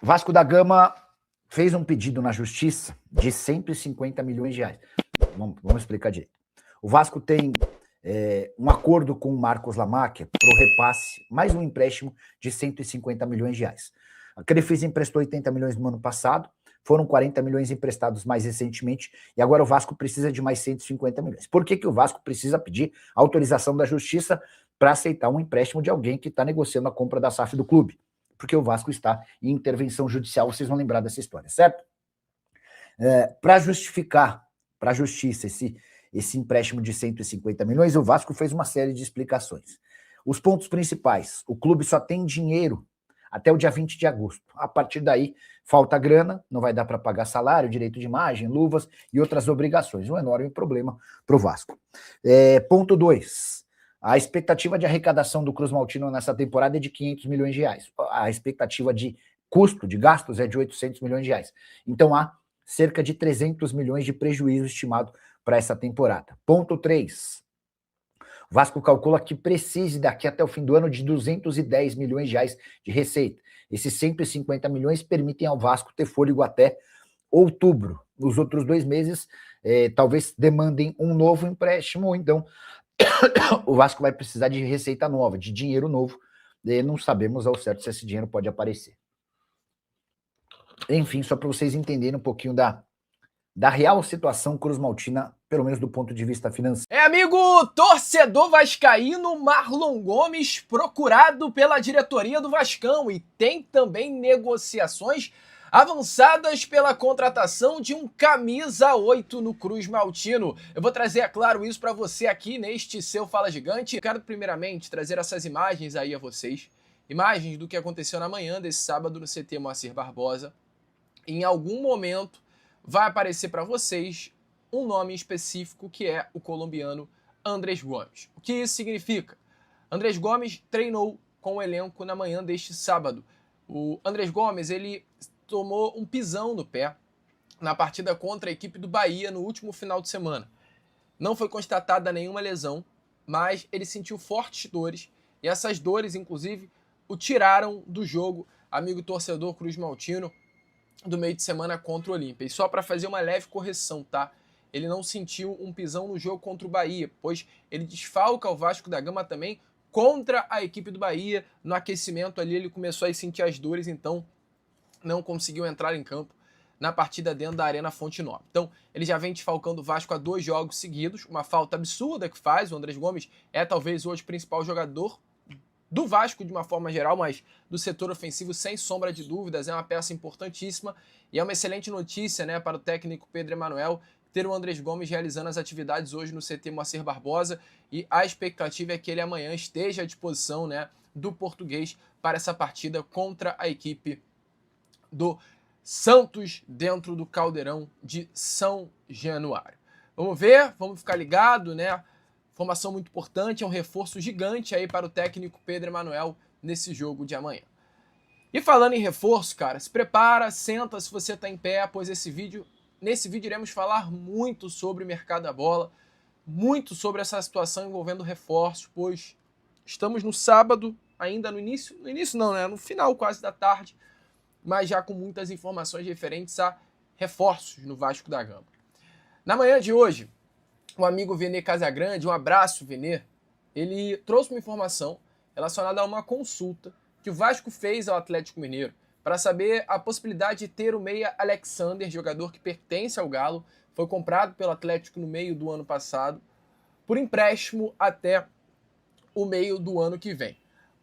Vasco da Gama fez um pedido na justiça de 150 milhões de reais. Vamos explicar direito. O Vasco tem um acordo com o Marcos Lamáquia para o repasse, mais um empréstimo de 150 milhões de reais. A Crefisa emprestou 80 milhões no ano passado, foram 40 milhões emprestados mais recentemente, e agora o Vasco precisa de mais 150 milhões. Por que o Vasco precisa pedir autorização da justiça para aceitar um empréstimo de alguém que está negociando a compra da SAF do clube? Porque o Vasco está em intervenção judicial, vocês vão lembrar dessa história, certo? Para justificar para a justiça esse empréstimo de 150 milhões, o Vasco fez uma série de explicações. Os pontos principais: o clube só tem dinheiro até o dia 20 de agosto. A partir daí, falta grana, não vai dar para pagar salário, direito de imagem, luvas e outras obrigações. Um enorme problema para o Vasco. Ponto 2. A expectativa de arrecadação do Cruz Maltino nessa temporada é de 500 milhões de reais. A expectativa de custo, de gastos, é de 800 milhões de reais. Então há cerca de 300 milhões de prejuízo estimado para essa temporada. Ponto 3. O Vasco calcula que precise daqui até o fim do ano de 210 milhões de reais de receita. Esses 150 milhões permitem ao Vasco ter fôlego até outubro. Nos outros 2 meses, talvez demandem um novo empréstimo, ou então o Vasco vai precisar de receita nova, de dinheiro novo. Não sabemos ao certo se esse dinheiro pode aparecer. Enfim, só para vocês entenderem um pouquinho da real situação Cruz Maltina, pelo menos do ponto de vista financeiro. Amigo torcedor vascaíno, Marlon Gomes procurado pela diretoria do Vascão e tem também negociações avançadas pela contratação de um camisa 8 no Cruz Maltino. Eu vou trazer, é claro, isso para você aqui neste seu Fala Gigante. Eu quero primeiramente trazer essas imagens aí a vocês, imagens do que aconteceu na manhã desse sábado no CT Moacir Barbosa. Em algum momento vai aparecer para vocês um nome específico, que é o colombiano Andrés Gomes. O que isso significa? Andrés Gomes treinou com o elenco na manhã deste sábado. O Andrés Gomes, ele tomou um pisão no pé na partida contra a equipe do Bahia no último final de semana. Não foi constatada nenhuma lesão, mas ele sentiu fortes dores, e essas dores, inclusive, o tiraram do jogo, amigo torcedor Cruz Maltino, do meio de semana contra o Olímpia. E só para fazer uma leve correção, tá? Ele não sentiu um pisão no jogo contra o Bahia, pois ele desfalca o Vasco da Gama também contra a equipe do Bahia. No aquecimento ali ele começou a sentir as dores, então não conseguiu entrar em campo na partida dentro da Arena Fonte Nova. Então ele já vem desfalcando o Vasco há 2 jogos seguidos, uma falta absurda que faz. O Andrés Gomes é talvez hoje o principal jogador do Vasco de uma forma geral, mas do setor ofensivo, sem sombra de dúvidas, é uma peça importantíssima e é uma excelente notícia, né, para o técnico Pedro Emanuel ter o Andrés Gomes realizando as atividades hoje no CT Moacir Barbosa, e a expectativa é que ele amanhã esteja à disposição, né, do português para essa partida contra a equipe do Santos dentro do Caldeirão de São Januário. Vamos ver, vamos ficar ligado, né? Formação muito importante, é um reforço gigante aí para o técnico Pedro Emanuel nesse jogo de amanhã. E falando em reforço, cara, se prepara, senta se você está em pé, pois nesse vídeo iremos falar muito sobre o mercado da bola, muito sobre essa situação envolvendo reforços, pois estamos no sábado, ainda no início não, né? No final quase da tarde, mas já com muitas informações referentes a reforços no Vasco da Gama. Na manhã de hoje, o amigo Venê Casagrande, um abraço, Venê, ele trouxe uma informação relacionada a uma consulta que o Vasco fez ao Atlético Mineiro para saber a possibilidade de ter o meia Alexander, jogador que pertence ao Galo, foi comprado pelo Atlético no meio do ano passado, por empréstimo até o meio do ano que vem.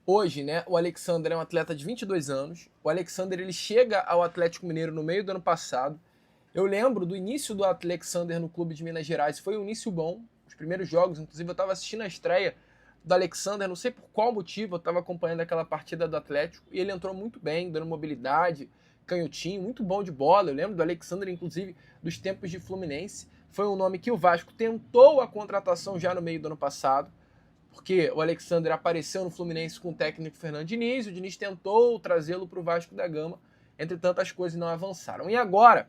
Hoje, né, o Alexander é um atleta de 22 anos, o Alexander ele chega ao Atlético Mineiro no meio do ano passado. Eu lembro do início do Alexander no clube de Minas Gerais, foi um início bom, os primeiros jogos, inclusive eu estava assistindo a estreia do Alexander, não sei por qual motivo, eu estava acompanhando aquela partida do Atlético, e ele entrou muito bem, dando mobilidade, canhotinho, muito bom de bola. Eu lembro do Alexander, inclusive, dos tempos de Fluminense, foi um nome que o Vasco tentou a contratação já no meio do ano passado, porque o Alexander apareceu no Fluminense com o técnico Fernando Diniz, o Diniz tentou trazê-lo para o Vasco da Gama, entretanto as coisas não avançaram. E agora,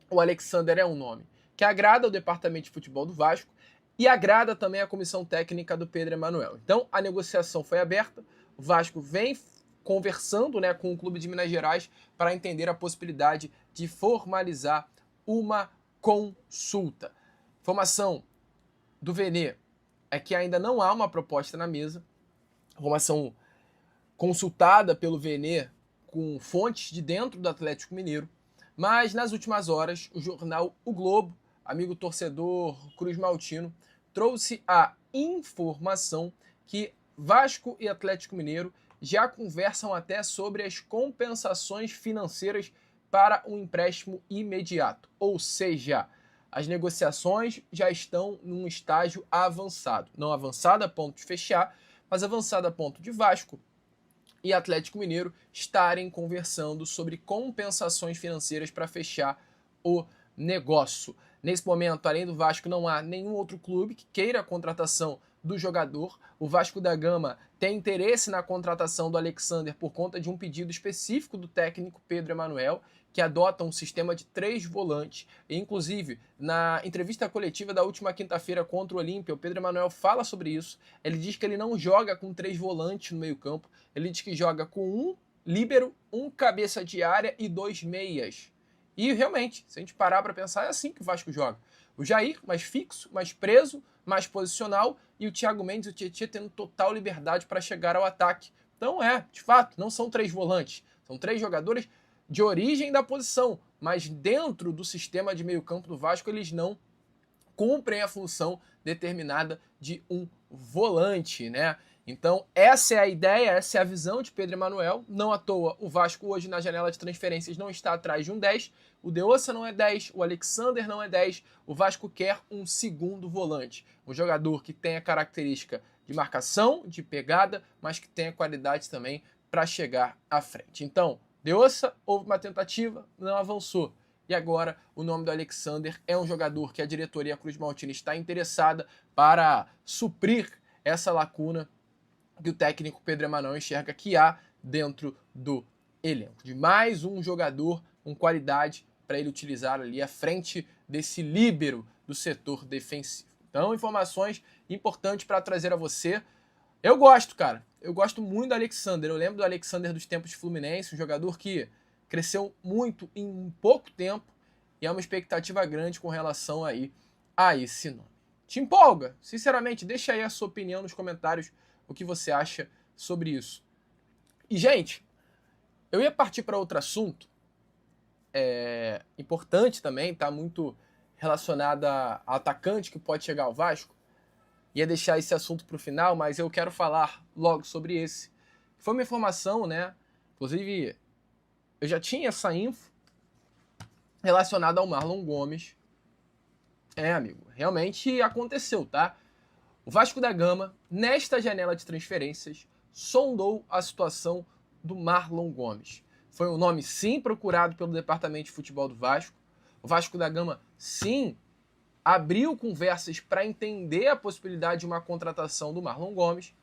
o Alexander é um nome que agrada o departamento de futebol do Vasco e agrada também a comissão técnica do Pedro Emanuel. Então a negociação foi aberta, o Vasco vem conversando, né, com o clube de Minas Gerais para entender a possibilidade de formalizar uma consulta. Informação do Vene é que ainda não há uma proposta na mesa. Informação consultada pelo Vene com fontes de dentro do Atlético Mineiro. Mas nas últimas horas, o jornal O Globo, amigo torcedor Cruz Maltino, trouxe a informação que Vasco e Atlético Mineiro já conversam até sobre as compensações financeiras para um empréstimo imediato. Ou seja, as negociações já estão num estágio avançado. Não avançado a ponto de fechar, mas avançado a ponto de Vasco e Atlético Mineiro estarem conversando sobre compensações financeiras para fechar o negócio. Nesse momento, além do Vasco, não há nenhum outro clube que queira a contratação do jogador. O Vasco da Gama tem interesse na contratação do Alexander por conta de um pedido específico do técnico Pedro Emanuel, que adota um sistema de 3 volantes. E, inclusive, na entrevista coletiva da última quinta-feira contra o Olímpia, o Pedro Emanuel fala sobre isso. Ele diz que ele não joga com 3 volantes no meio-campo. Ele diz que joga com um líbero, um cabeça de área e 2 meias. E, realmente, se a gente parar para pensar, é assim que o Vasco joga. O Jair, mais fixo, mais preso, mais posicional, e o Thiago Mendes e o Tietchan tendo total liberdade para chegar ao ataque. Então, de fato, não são 3 volantes. São 3 jogadores de origem da posição, mas dentro do sistema de meio-campo do Vasco eles não cumprem a função determinada de um volante, né? Então essa é a ideia, essa é a visão de Pedro Emanuel. Não à toa, o Vasco hoje na janela de transferências não está atrás de um 10, o De Ossa não é 10, o Alexander não é 10, o Vasco quer um segundo volante, um jogador que tenha característica de marcação, de pegada, mas que tenha qualidade também para chegar à frente. Então, De Ossa, houve uma tentativa, não avançou. E agora o nome do Alexander é um jogador que a diretoria Cruz Maltino está interessada para suprir essa lacuna que o técnico Pedro Emanuel enxerga que há dentro do elenco. De mais um jogador com qualidade para ele utilizar ali à frente desse líbero do setor defensivo. Então, informações importantes para trazer a você. Eu gosto, cara. Eu gosto muito do Alexander. Eu lembro do Alexander dos tempos de Fluminense, um jogador que cresceu muito em pouco tempo e é uma expectativa grande com relação aí a esse nome. Te empolga? Sinceramente, deixa aí a sua opinião nos comentários, o que você acha sobre isso. E, gente, eu ia partir para outro assunto, importante também, tá muito relacionado a atacante que pode chegar ao Vasco. Ia deixar esse assunto para o final, mas eu quero falar logo sobre esse. Foi uma informação, né? Inclusive, eu já tinha essa info relacionada ao Marlon Gomes. Amigo, realmente aconteceu, tá? O Vasco da Gama, nesta janela de transferências, sondou a situação do Marlon Gomes. Foi um nome, sim, procurado pelo departamento de futebol do Vasco. O Vasco da Gama, sim, abriu conversas para entender a possibilidade de uma contratação do Marlon Gomes.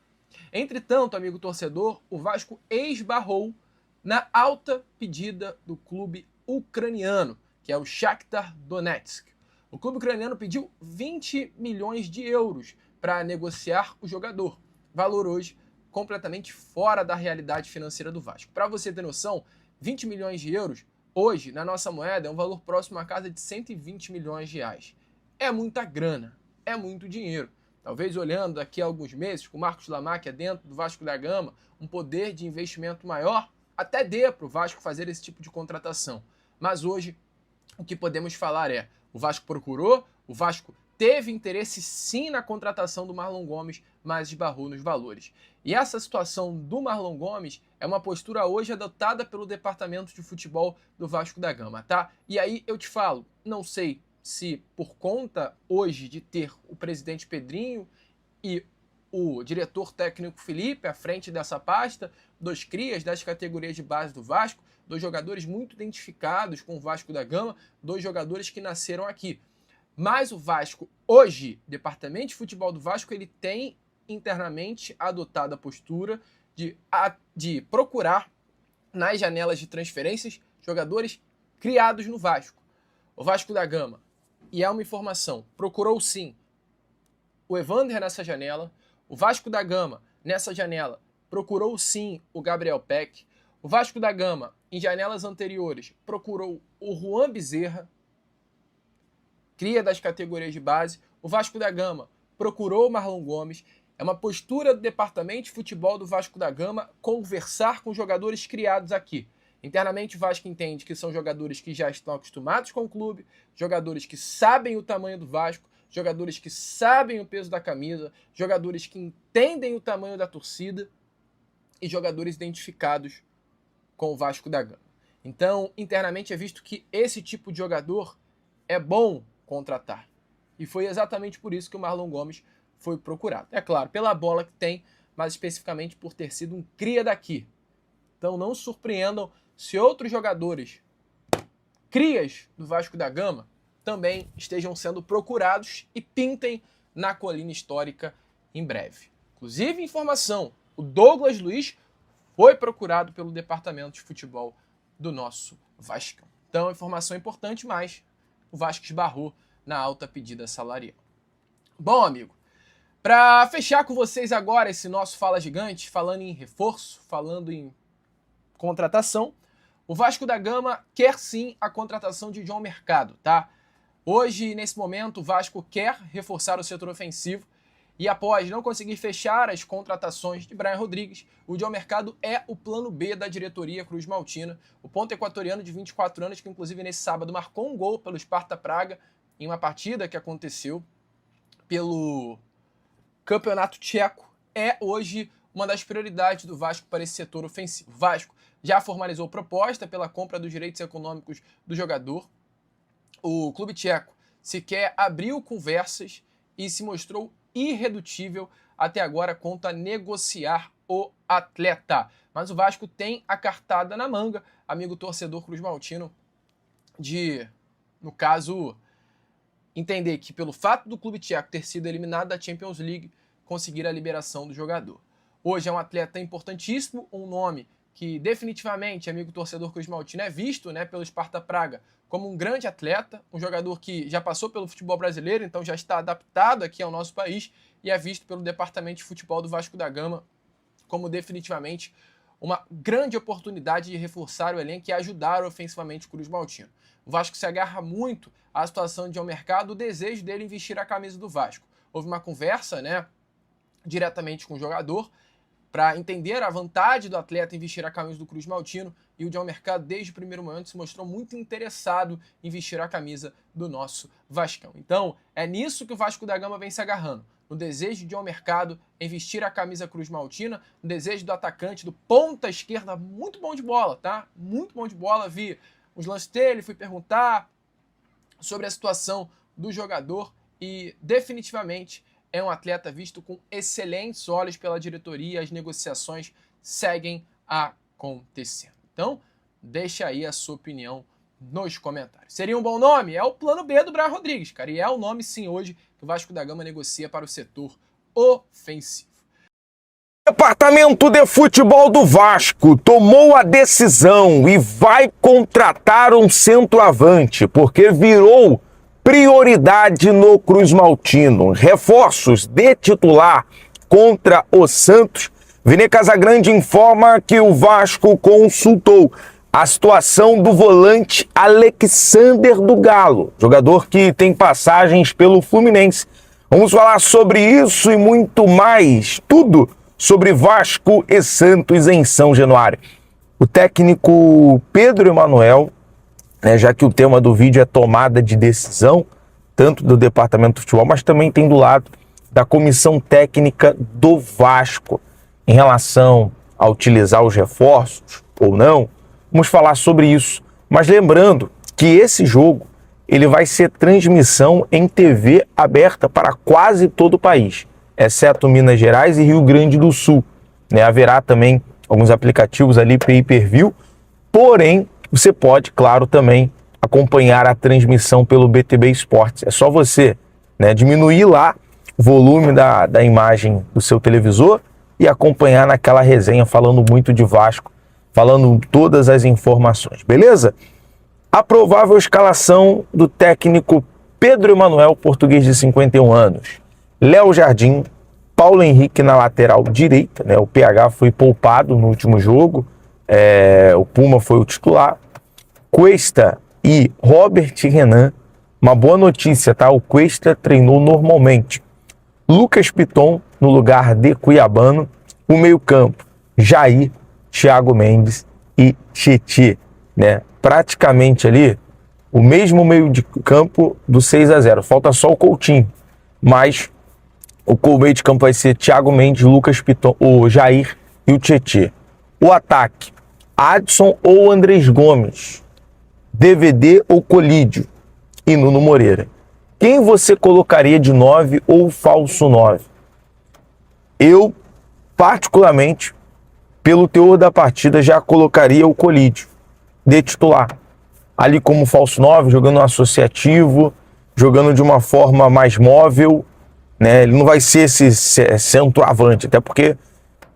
Entretanto, amigo torcedor, o Vasco esbarrou na alta pedida do clube ucraniano, que é o Shakhtar Donetsk. O clube ucraniano pediu 20 milhões de euros para negociar o jogador. Valor hoje completamente fora da realidade financeira do Vasco. Para você ter noção, 20 milhões de euros, hoje, na nossa moeda, é um valor próximo à casa de 120 milhões de reais. É muita grana, é muito dinheiro. Talvez olhando daqui a alguns meses, com o Marcos Lamáquia dentro do Vasco da Gama, um poder de investimento maior, até dê para o Vasco fazer esse tipo de contratação. Mas hoje, o que podemos falar é, o Vasco procurou, o Vasco teve interesse sim na contratação do Marlon Gomes, mas esbarrou nos valores. E essa situação do Marlon Gomes é uma postura hoje adotada pelo departamento de futebol do Vasco da Gama, tá? E aí eu te falo, não sei se por conta hoje de ter o presidente Pedrinho e o diretor técnico Felipe à frente dessa pasta, 2 crias das categorias de base do Vasco, 2 jogadores muito identificados com o Vasco da Gama, 2 jogadores que nasceram aqui. Mas o Vasco, hoje, departamento de futebol do Vasco, ele tem internamente adotado a postura de procurar nas janelas de transferências jogadores criados no Vasco. O Vasco da Gama, e é uma informação, procurou sim o Evander nessa janela. O Vasco da Gama, nessa janela, procurou sim o Gabriel Peck. O Vasco da Gama, em janelas anteriores, procurou o Juan Bezerra, cria das categorias de base. O Vasco da Gama procurou o Marlon Gomes. É uma postura do departamento de futebol do Vasco da Gama conversar com jogadores criados aqui. Internamente, o Vasco entende que são jogadores que já estão acostumados com o clube, jogadores que sabem o tamanho do Vasco, jogadores que sabem o peso da camisa, jogadores que entendem o tamanho da torcida e jogadores identificados com o Vasco da Gama. Então, internamente é visto que esse tipo de jogador é bom contratar. E foi exatamente por isso que o Marlon Gomes foi procurado. É claro, pela bola que tem, mas especificamente por ter sido um cria daqui. Então não surpreendam se outros jogadores, crias do Vasco da Gama, também estejam sendo procurados e pintem na colina histórica em breve. Inclusive, informação, o Douglas Luiz foi procurado pelo departamento de futebol do nosso Vascão. Então, informação importante, mas o Vasco esbarrou na alta pedida salarial. Bom, amigo, para fechar com vocês agora esse nosso Fala Gigante, falando em reforço, falando em contratação, o Vasco da Gama quer sim a contratação de John Mercado, tá? Hoje, nesse momento, o Vasco quer reforçar o setor ofensivo e após não conseguir fechar as contratações de Brian Rodrigues, o John Mercado é o plano B da diretoria Cruz Maltina, o ponta equatoriano de 24 anos que inclusive nesse sábado marcou um gol pelo Sparta Praga em uma partida que aconteceu pelo Campeonato Tcheco, é hoje uma das prioridades do Vasco para esse setor ofensivo. O Vasco já formalizou proposta pela compra dos direitos econômicos do jogador. O clube tcheco sequer abriu conversas e se mostrou irredutível até agora quanto a negociar o atleta. Mas o Vasco tem a cartada na manga, amigo torcedor Cruz Maltino, de, no caso, entender que pelo fato do clube tcheco ter sido eliminado da Champions League, conseguir a liberação do jogador. Hoje é um atleta importantíssimo, um nome que definitivamente, amigo torcedor Cruz Maltino, é visto, né, pelo Sparta Praga como um grande atleta, um jogador que já passou pelo futebol brasileiro, então já está adaptado aqui ao nosso país e é visto pelo departamento de futebol do Vasco da Gama como definitivamente uma grande oportunidade de reforçar o elenco e ajudar ofensivamente o Cruz Maltino. O Vasco se agarra muito à situação de John Mercado, o desejo dele em vestir a camisa do Vasco. Houve uma conversa, né, diretamente com o jogador, para entender a vantagem do atleta em vestir a camisa do Cruz Maltino, e o John Mercado, desde o primeiro momento, se mostrou muito interessado em vestir a camisa do nosso Vascão. Então, é nisso que o Vasco da Gama vem se agarrando, no desejo de John Mercado em vestir a camisa Cruz Maltina, no desejo do atacante, do ponta esquerda, muito bom de bola, tá? Muito bom de bola, vi os lances dele, fui perguntar sobre a situação do jogador e definitivamente é um atleta visto com excelentes olhos pela diretoria, as negociações seguem acontecendo. Então, deixa aí a sua opinião nos comentários. Seria um bom nome? É o plano B do Brian Rodrigues, cara, e é o nome sim hoje que o Vasco da Gama negocia para o setor ofensivo. Departamento de Futebol do Vasco tomou a decisão e vai contratar um centroavante, porque virou prioridade no Cruz Maltino. Reforços de titular contra o Santos. Vini Casagrande informa que o Vasco consultou a situação do volante Alexander do Galo, jogador que tem passagens pelo Fluminense. Vamos falar sobre isso e muito mais, tudo sobre Vasco e Santos em São Januário. O técnico Pedro Emanuel, já que o tema do vídeo é tomada de decisão, tanto do Departamento de Futebol, mas também tem do lado da Comissão Técnica do Vasco, em relação a utilizar os reforços ou não. Vamos falar sobre isso, mas lembrando que esse jogo ele vai ser transmissão em TV aberta para quase todo o país, exceto Minas Gerais e Rio Grande do Sul. Haverá também alguns aplicativos ali pay-per-view, porém você pode, claro, também acompanhar a transmissão pelo BTB Esportes. É só você diminuir lá o volume da imagem do seu televisor e acompanhar naquela resenha falando muito de Vasco, falando todas as informações, beleza? A provável escalação do técnico Pedro Emanuel, português de 51 anos. Léo Jardim, Paulo Henrique na lateral direita, né? O PH foi poupado no último jogo, o Puma foi o titular. Cuesta e Robert Renan, uma boa notícia, tá? O Cuesta treinou normalmente. Lucas Piton no lugar de Cuiabano. O meio-campo, Jair, Thiago Mendes e Tietê, né? Praticamente ali o mesmo meio de campo do 6-0. Falta só o Coutinho, mas o meio de campo vai ser Thiago Mendes, Lucas Piton, o Jair e o Tietê. O ataque, Adson ou Andrés Gomes, DVD ou Colídio e Nuno Moreira. Quem você colocaria de 9 ou falso 9? Eu, particularmente, pelo teor da partida, já colocaria o Colídio de titular. Ali como falso 9, jogando associativo, jogando de uma forma mais móvel, né? Ele não vai ser esse centroavante, até porque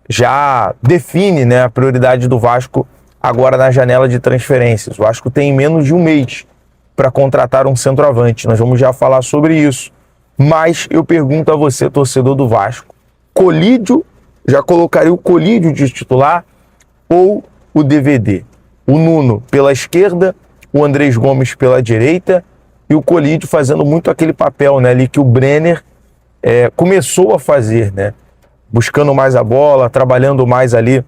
já define, né, a prioridade do Vasco agora na janela de transferências. O Vasco tem menos de um mês para contratar um centroavante. Nós vamos já falar sobre isso. Mas eu pergunto a você, torcedor do Vasco, Colídio, já colocaria o Colídio de titular ou o DVD? O Nuno pela esquerda, o Andrés Gomes pela direita e o Colídio fazendo muito aquele papel, né, ali que o Brenner começou a fazer, né, buscando mais a bola, trabalhando mais ali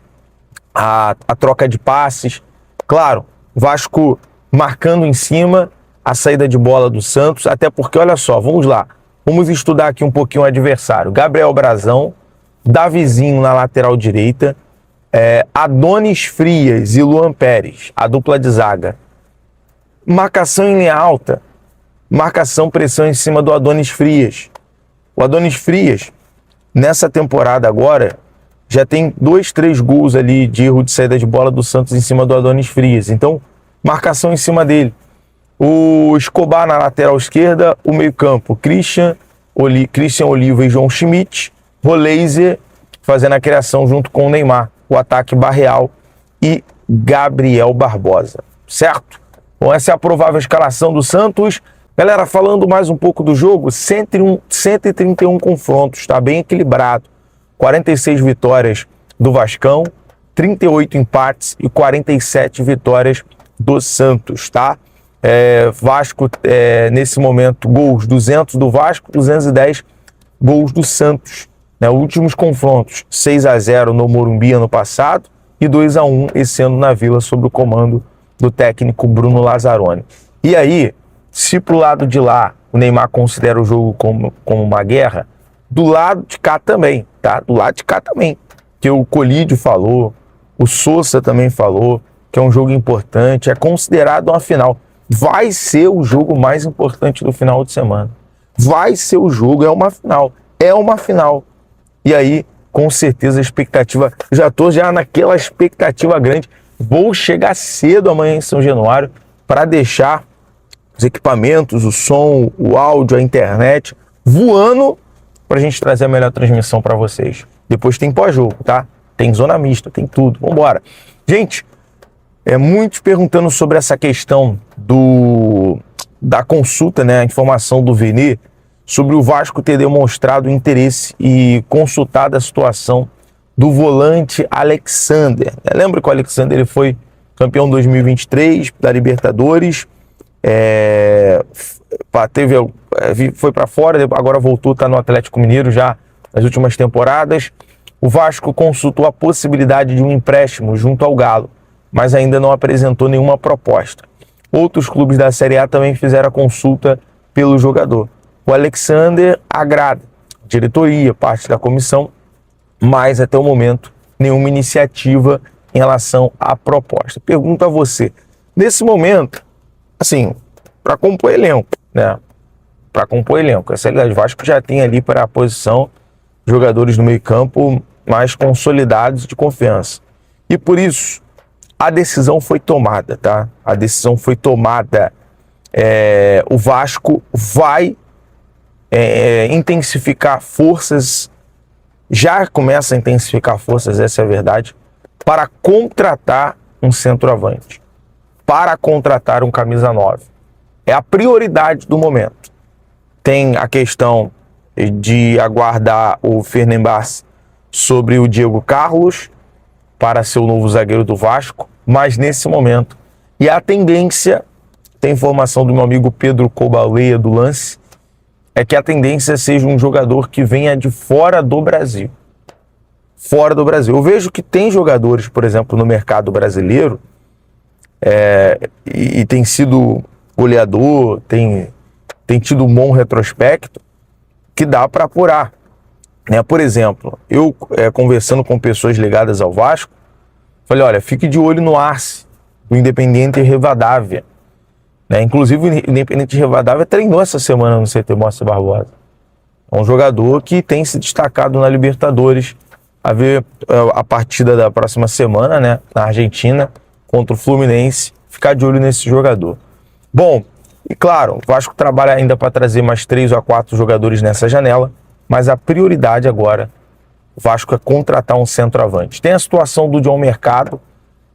a troca de passes. Claro, Vasco marcando em cima a saída de bola do Santos, até porque, olha só, vamos lá, vamos estudar aqui um pouquinho o adversário. Gabriel Brazão, Davizinho na lateral direita, Adonis Frias e Luan Pérez, a dupla de zaga. Marcação em linha alta, pressão em cima do Adonis Frias. O Adonis Frias, nessa temporada agora, já tem 2, 3 gols ali de erro de saída de bola do Santos em cima do Adonis Frias. Então, marcação em cima dele. O Escobar na lateral esquerda, o meio-campo, Christian Oliva e João Schmidt, Roleiser fazendo a criação junto com o Neymar. O ataque Barreal e Gabriel Barbosa, certo? Bom, essa é a provável escalação do Santos. Galera, falando mais um pouco do jogo, 131 confrontos, tá bem equilibrado. 46 vitórias do Vascão, 38 empates e 47 vitórias do Santos, tá? Vasco, nesse momento, gols 200 do Vasco, 210 gols do Santos. Né? Últimos confrontos, 6-0 no Morumbi ano passado e 2-1 esse ano na Vila, sob o comando do técnico Bruno Lazzaroni. E aí, se pro lado de lá o Neymar considera o jogo como uma guerra, do lado de cá também, tá? Do lado de cá também. Que o Colídio falou, o Sousa também falou, que é um jogo importante, é considerado uma final. Vai ser o jogo mais importante do final de semana. Vai ser o jogo, é uma final. É uma final. E aí, com certeza, a expectativa... Já estou naquela expectativa grande. Vou chegar cedo amanhã em São Januário para deixar os equipamentos, o som, o áudio, a internet voando para a gente trazer a melhor transmissão para vocês. Depois tem pós-jogo, tá? Tem zona mista, tem tudo. Vambora. Gente, muitos perguntando sobre essa questão da consulta, né? A informação do Vene sobre o Vasco ter demonstrado interesse e consultado a situação do volante Alexander. Lembra que o Alexander ele foi campeão 2023 da Libertadores, foi para fora, agora voltou, está no Atlético Mineiro já nas últimas temporadas. O Vasco consultou a possibilidade de um empréstimo junto ao Galo, mas ainda não apresentou nenhuma proposta. Outros clubes da Série A também fizeram a consulta pelo jogador. O Alexander agrada a diretoria, parte da comissão, mas até o momento nenhuma iniciativa em relação à proposta. Pergunto a você, nesse momento, assim, para compor elenco, né? Para compor elenco, essa realidade, o Vasco já tem ali para a posição jogadores no meio-campo mais consolidados de confiança. E por isso, a decisão foi tomada, tá? A decisão foi tomada. O Vasco vai intensificar forças, já começa a intensificar forças, essa é a verdade, para contratar um centroavante, para contratar um camisa 9. É a prioridade do momento. Tem a questão de aguardar o Fenerbahçe sobre o Diego Carlos para ser o novo zagueiro do Vasco, mas nesse momento, e a tendência, tem informação do meu amigo Pedro Cobaleia do Lance, é que a tendência seja um jogador que venha de fora do Brasil. Fora do Brasil. Eu vejo que tem jogadores, por exemplo, no mercado brasileiro, e tem sido goleador, tem tido um bom retrospecto, que dá para apurar. Né? Por exemplo, eu conversando com pessoas ligadas ao Vasco, falei, olha, fique de olho no Arce, do Independiente Rivadavia. Né? Inclusive o Independiente Rivadavia treinou essa semana no CT Moacir Barbosa. É um jogador que tem se destacado na Libertadores. A ver a partida da próxima semana, né, na Argentina, contra o Fluminense. Ficar de olho nesse jogador. Bom, e claro, o Vasco trabalha ainda para trazer mais 3 a 4 jogadores nessa janela, mas a prioridade agora, o Vasco é contratar um centroavante. Tem a situação do John Mercado,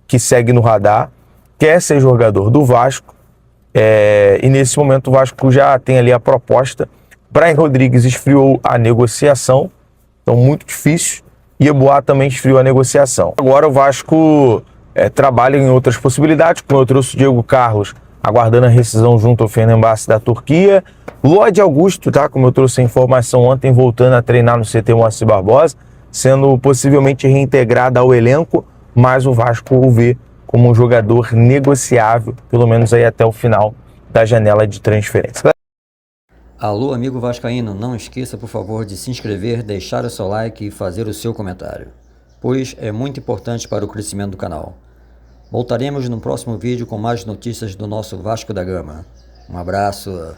que segue no radar, quer ser jogador do Vasco, e nesse momento o Vasco já tem ali a proposta. Brian Rodrigues esfriou a negociação, então muito difícil. E Yeboah também esfriou a negociação. Agora o Vasco trabalha em outras possibilidades, como eu trouxe o Diego Carlos, aguardando a rescisão junto ao Fenerbahçe da Turquia. Lodi Augusto, tá? Como eu trouxe a informação ontem, voltando a treinar no CT Moacir Barbosa, sendo possivelmente reintegrado ao elenco, mas o Vasco o vê como um jogador negociável, pelo menos aí até o final da janela de transferência. Alô, amigo vascaíno, não esqueça, por favor, de se inscrever, deixar o seu like e fazer o seu comentário, pois é muito importante para o crescimento do canal. Voltaremos no próximo vídeo com mais notícias do nosso Vasco da Gama. Um abraço.